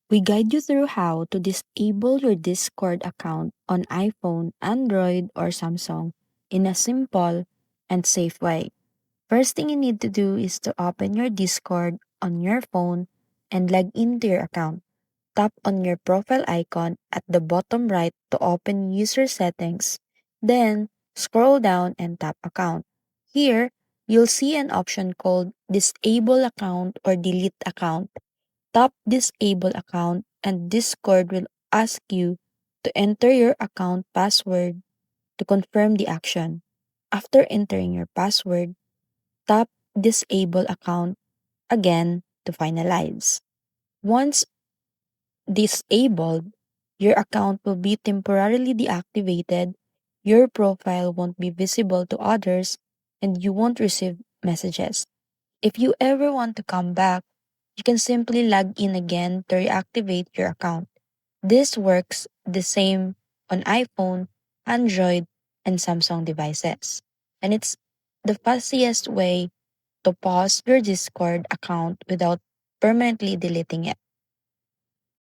We guide you through how to disable your Discord account on iPhone, Android, or Samsung in a simple and safe way. First thing you need to do is to open your Discord on your phone and log into your account. Tap on your profile icon at the bottom right to open user settings. Then, scroll down and tap account. Here, you'll see an option called disable account or delete account. Tap disable account and Discord will ask you to enter your account password to confirm the action. After entering your password, tap disable account again to finalize. Once disabled, your account will be temporarily deactivated, your profile won't be visible to others, and you won't receive messages. If you ever want to come back, you can simply log in again to reactivate your account. This works the same on iPhone, Android, and Samsung devices. And it's the fastest way to pause your Discord account without permanently deleting it.